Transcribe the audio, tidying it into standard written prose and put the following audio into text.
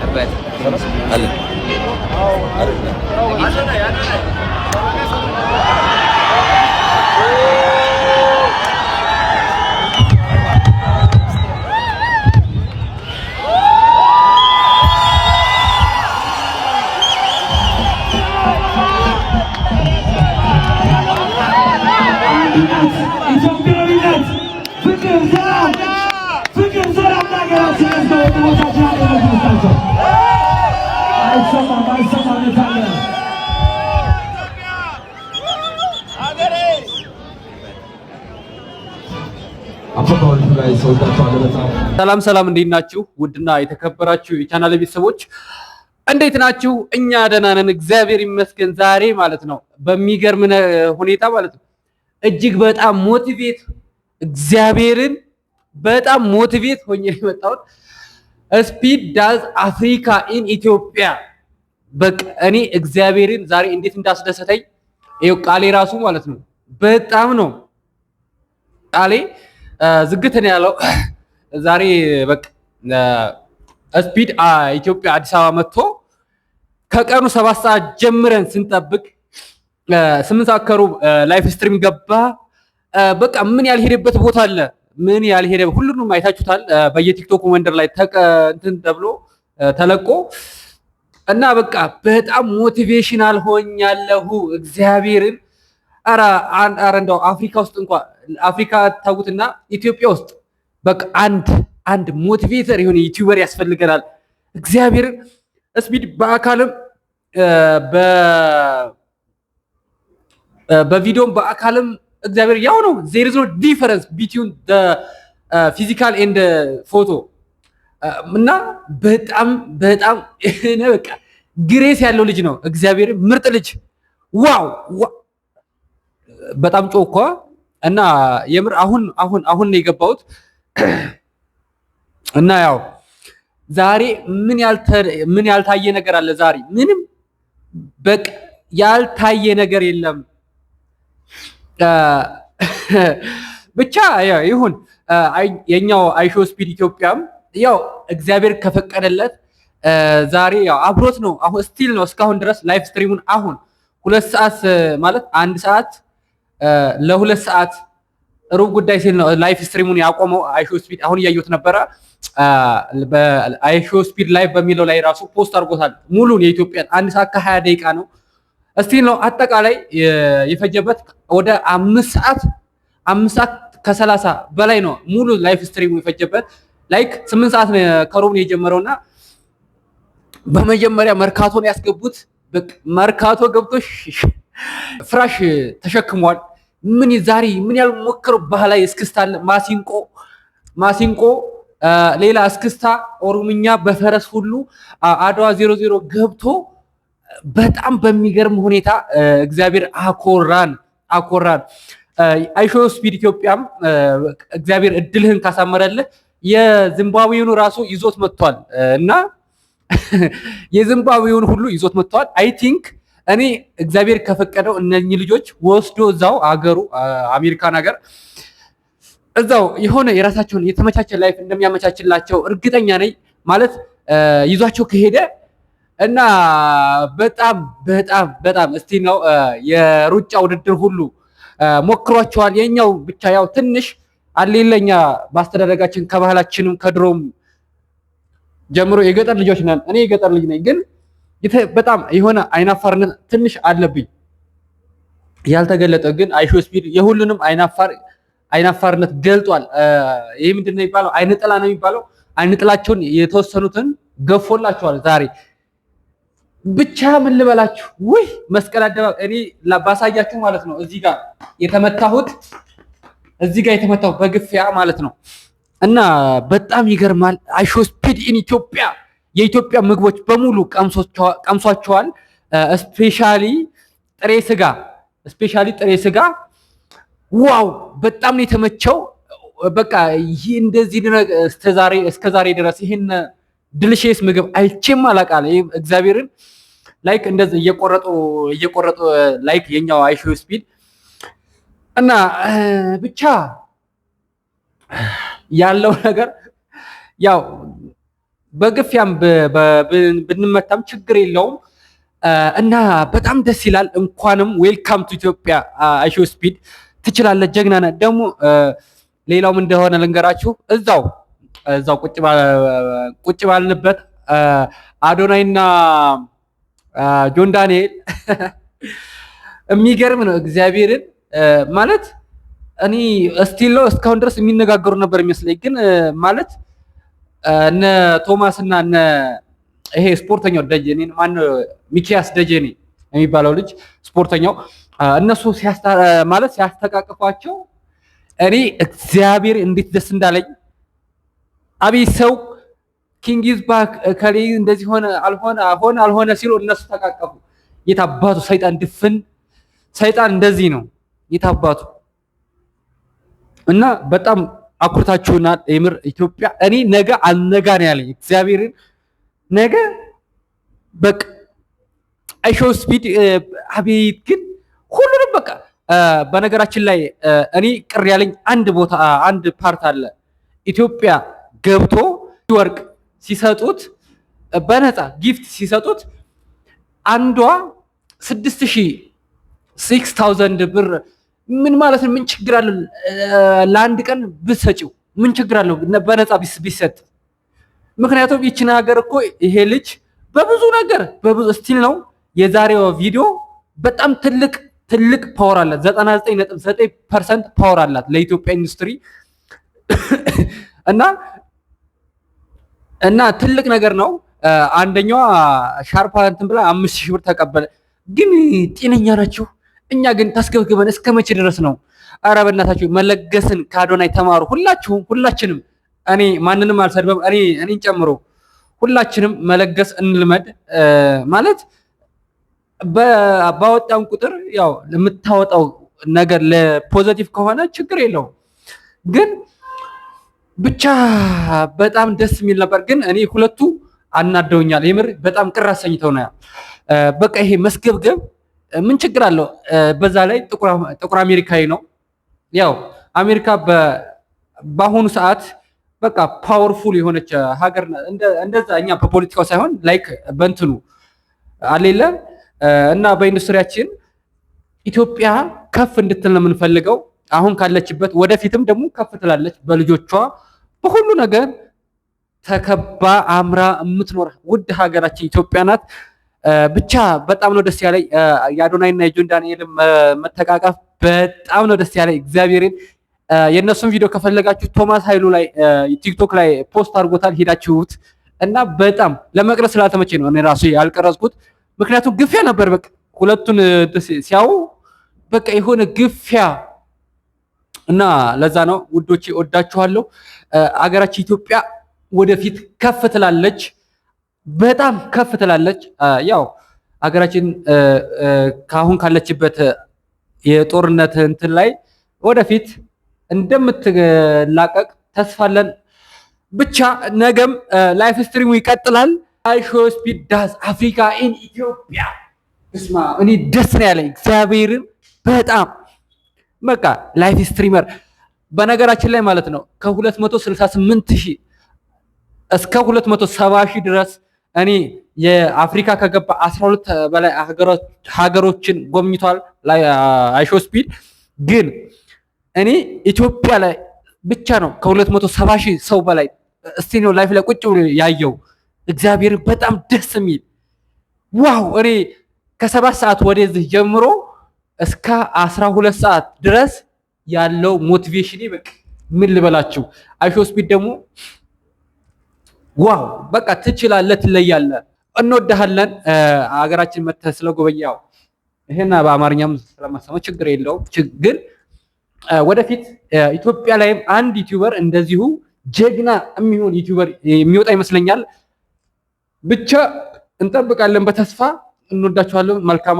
አባት አለ ኢትዮጵያዊነት ፍቅር፣ ሰላም ለሀገራችን ህዝብ ወንድሞቻችን አለመግለጻቸው አይሰማም የታለ ሰላም ሰላም፣ እንዴት ናችሁ? ውድና የተከበራችሁ የቻናል ቤተሰቦች እንዴት ናችሁ? እኛ ደህና ነን፣ እግዚአብሔር ይመስገን። ዛሬ ማለት ነው በሚገርም ሁኔታ ማለት ነው እጅግ በጣም ሞቲቬት እግዚአብሔርን በጣም ሞቲቬት ሆኜ የመጣሁት ስፒድ ዳዝ አፍሪካ ኢን ኢትዮጵያ። በቃ እኔ እግዚአብሔርን ዛሬ እንዴት እንዳስደሰተኝ ይኸው ቃሌ ራሱ ማለት ነው በጣም ነው ቃሌ ዝግት ነው ያለው። ዛሬ በቃ ስፒድ ኢትዮጵያ አዲስ አበባ መጥቶ ከቀኑ 7 ሰዓት ጀምረን ስንጠብቅ 8 ሰዓት ከሩብ ላይፍ ስትሪም ገባ። በቃ ምን ያልሄደበት ቦታ አለ? ምን ያልሄደ ሁሉንም አይታችሁታል። በየቲክቶክ መንደር ላይ እንትን ተብሎ ተለቆ እና በቃ በጣም ሞቲቬሽናል ሆኛለሁ እግዚአብሔርን። አረ እንደው አፍሪካ ውስጥ እንኳን አፍሪካ ታውቁትና ኢትዮጵያ ውስጥ በቃ አንድ ሞቲቬተር የሆነ ዩቲዩበር ያስፈልገናል። እግዚአብሔርን ስፒድ በአካልም በቪዲዮም በአካልም እግዚአብሔር ያው ነው። there is no difference between the physical and photo እና በጣም በቃ ግሬስ ያለው ልጅ ነው እግዚአብሔር። ምርጥ ልጅ ዋው በጣም ጮኮ እና የምር አሁን ነው የገባሁት እና ያው ዛሬ ምን ያልታየ ነገር አለ? ዛሬ ምንም በቃ ያልታየ ነገር የለም። ብቻ ያው ይሁን። የኛው አይሾ ስፒድ ኢትዮጵያም ያው እግዚአብሔር ከፈቀደለት ዛሬ ያው አብሮት ነው። አሁን ስቲል ነው እስካሁን ድረስ ላይቭ ስትሪሙን አሁን 2 ሰዓት ማለት 1 ሰዓት ለ2 ሰዓት ሩብ ጉዳይ ሲል ነው ላይቭ ስትሪሙን ያቆመው አይሾ ስፒድ። አሁን እያየሁት ነበረ በአይሾ ስፒድ ላይቭ በሚለው ላይ ራሱ ፖስት አድርጎታል። ሙሉን የኢትዮጵያን 1 ሰዓት ከ20 ደቂቃ ነው እስቲል ነው አጠቃላይ የፈጀበት ወደ 5 ሰዓት ከ30 በላይ ነው ሙሉ ላይፍ ስትሪሙ የፈጀበት። ላይክ 8 ሰዓት ከሩብ ነው የጀመረውና በመጀመሪያ መርካቶን ያስገቡት። መርካቶ ገብቶ ፍራሽ ተሸክሟል። ምን ያልሞከረው ባህላዊ እስክስታ አለ። ማሲንቆ ሌላ እስክስታ ኦሮምኛ በፈረስ ሁሉ አድዋ 00 ገብቶ በጣም በሚገርም ሁኔታ እግዚአብሔር አኮራን። አይሾ ስፒድ ኢትዮጵያም እግዚአብሔር እድልህን ካሳመረልህ የዚምባብዌውን ራሱ ይዞት መጥቷል እና የዚምባብዌውን ሁሉ ይዞት መጥቷል። አይ ቲንክ እኔ እግዚአብሔር ከፈቀደው እነኚህ ልጆች ወስዶ እዛው አገሩ አሜሪካን ሀገር እዛው የሆነ የራሳቸውን የተመቻቸ ላይፍ እንደሚያመቻችላቸው እርግጠኛ ነኝ። ማለት ይዟቸው ከሄደ እና በጣም እስቲ ነው የሩጫ ውድድር ሁሉ ሞክሯቸዋል። የኛው ብቻ ያው ትንሽ አሌለኛ ማስተዳደጋችን ከባህላችንም ከድሮም ጀምሮ የገጠር ልጆች ነን። እኔ የገጠር ልጅ ነኝ፣ ግን በጣም የሆነ አይናፋርነት ትንሽ አለብኝ ያልተገለጠ። ግን አይሾ ስፒድ የሁሉንም አይናፋርነት ገልጧል። ይሄ ምንድነው የሚባለው? አይነጥላ ነው የሚባለው። አይነጥላቸውን የተወሰኑትን ገፎላቸዋል ዛሬ። ብቻ ምን ልበላችሁ? ውይ መስቀል አደባባይ እኔ ባሳያችሁ ማለት ነው። እዚህ ጋር የተመታሁት በግፊያ ማለት ነው። እና በጣም ይገርማል። አይሾ ስፒድ ኢን ኢትዮጵያ የኢትዮጵያ ምግቦች በሙሉ ቀምሷቸዋል። ስፔሻሊ ጥሬ ስጋ ዋው በጣም ነው የተመቸው። በቃ ይሄ እንደዚህ እስከዛሬ ድረስ ይሄን ድልሼስ ምግብ አይቼም አላውቅም። እግዚአብሔርን ላይክ እንደዚህ እየቆረጡ ላይክ የኛው አይሾ ስፒድ እና ብቻ ያለው ነገር ያው በግፊያም ብንመታም ችግር የለውም እና በጣም ደስ ይላል። እንኳንም ዌልካም ቱ ኢትዮጵያ አይሾ ስፒድ ትችላለህ፣ ጀግና ነህ። ደግሞ ሌላውም እንደሆነ ልንገራችሁ እዛው ቁጭ ባልንበት አዶናይና ጆን ዳንኤል የሚገርም ነው እግዚአብሔርን ማለት እኔ ስቲል ነው እስካሁን ድረስ የሚነጋገሩ ነበር የሚመስለኝ። ግን ማለት እነ ቶማስ እና እነ ይሄ ስፖርተኛው ደጀኔ ማነው ሚኪያስ ደጀኔ የሚባለው ልጅ ስፖርተኛው እነሱ ማለት ሲያስተቃቅፏቸው እኔ እግዚአብሔር እንዴት ደስ እንዳለኝ። አብይ ሰው ኪንግ ኢዝ ባክ ከሌ እንደዚህ ሆነ አልሆነ ሲሉ እነሱ ተቃቀፉ። የታባቱ ሰይጣን ድፍን ሰይጣን እንደዚህ ነው የታባቱ እና በጣም አኩርታችሁናል። የምር ኢትዮጵያ እኔ ነገ አልነጋ ነው ያለኝ እግዚአብሔርን ነገ በቃ አይሾ ስፒድ አቤት ግን ሁሉንም በቃ በነገራችን ላይ እኔ ቅር ያለኝ አንድ ፓርት አለ። ኢትዮጵያ ገብቶ ወርቅ ሲሰጡት በነፃ ጊፍት ሲሰጡት አንዷ 6000 ብር ምን ማለት ነው? ምን ችግር አለው? ለአንድ ቀን ብትሰጪው ምን ችግር አለው? በነፃ ቢሰጥ። ምክንያቱም ይችን ሀገር እኮ ይሄ ልጅ በብዙ ነገር ስቲል ነው። የዛሬው ቪዲዮ በጣም ትልቅ ፓወር አላት። 99.9% ፓወር አላት ለኢትዮጵያ ኢንዱስትሪ እና ትልቅ ነገር ነው። አንደኛዋ ሻርፓ እንትን ብላ 5000 ብር ተቀበለ። ግን ጤነኛ ናችሁ? እኛ ግን ታስገብግበን እስከ መቼ ድረስ ነው? ኧረ በእናታችሁ መለገስን ከአዶናይ ተማሩ። ሁላችንም እኔ ማንንም አልሰድበም፣ እኔን ጨምሮ ሁላችንም መለገስ እንልመድ። ማለት ባወጣን ቁጥር ያው የምታወጣው ነገር ለፖዚቲቭ ከሆነ ችግር የለውም። ግን ብቻ በጣም ደስ የሚል ነበር። ግን እኔ ሁለቱ አናደውኛል። የምር በጣም ቅር አሰኝተው ነው። በቃ ይሄ መስገብገብ ምን ችግር አለው? በዛ ላይ ጥቁር አሜሪካዊ ነው። ያው አሜሪካ በአሁኑ ሰዓት በቃ ፓወርፉል የሆነች ሀገር እንደዛ እኛ በፖለቲካው ሳይሆን ላይክ በእንትኑ አሌለ እና በኢንዱስትሪያችን ኢትዮጵያ ከፍ እንድትል ነው የምንፈልገው። አሁን ካለችበት ወደፊትም ደግሞ ከፍ ትላለች። በልጆቿ በሁሉ ነገር ተከባ አምራ የምትኖር ውድ ሀገራችን ኢትዮጵያ ናት። ብቻ በጣም ነው ደስ ያለኝ። የአዶናይና የጆን ዳንኤል መተቃቀፍ በጣም ነው ደስ ያለኝ። እግዚአብሔርን የእነሱን ቪዲዮ ከፈለጋችሁ ቶማስ ኃይሉ ላይ ቲክቶክ ላይ ፖስት አድርጎታል፣ ሄዳችሁት እና በጣም ለመቅረጽ ስላልተመቼ ነው እኔ ራሱ ያልቀረጽኩት። ምክንያቱም ግፊያ ነበር። በቃ ሁለቱን ሲያዩ በቃ የሆነ ግፊያ እና ለዛ ነው ውዶቼ፣ ወዳችኋለሁ። አገራችን ኢትዮጵያ ወደፊት ከፍ ትላለች፣ በጣም ከፍ ትላለች። ያው አገራችን ካሁን ካለችበት የጦርነት እንትን ላይ ወደፊት እንደምትላቀቅ ተስፋለን። ብቻ ነገም ላይፍ ስትሪሙ ይቀጥላል። አይሾ ስፒድ ዳዝ አፍሪካ ኢን ኢትዮጵያ። እስማ እኔ ደስ ነው ያለኝ እግዚአብሔርን በጣም በቃ ላይፍ ስትሪመር በነገራችን ላይ ማለት ነው ከ268,000 እስከ 270,000 ድረስ እኔ የአፍሪካ ከገባ 12 በላይ ሀገሮችን ጎብኝቷል አይሾ ስፒድ። ግን እኔ ኢትዮጵያ ላይ ብቻ ነው ከ270,000 ሰው በላይ እስቲኖ ላይፍ ላይ ቁጭ ብሎ ያየው። እግዚአብሔር በጣም ደስ የሚል ዋው። እኔ ከ7 ሰዓት ወደዚህ ጀምሮ እስከ 12 ሰዓት ድረስ ያለው ሞቲቬሽን በቃ ምን ልበላችሁ። አይሾ ስፒድ ደግሞ ዋው በቃ ትችላለህ፣ ትለያለህ፣ እንወድሃለን። ሀገራችን መተህ ስለጎበኛው ይሄና በአማርኛም ስለማሰማው ችግር የለውም። ግን ወደፊት ኢትዮጵያ ላይም አንድ ዩቲዩበር እንደዚሁ ጀግና የሚሆን ዩቲዩበር የሚወጣ ይመስለኛል። ብቻ እንጠብቃለን በተስፋ። እንወዳችኋለን። መልካም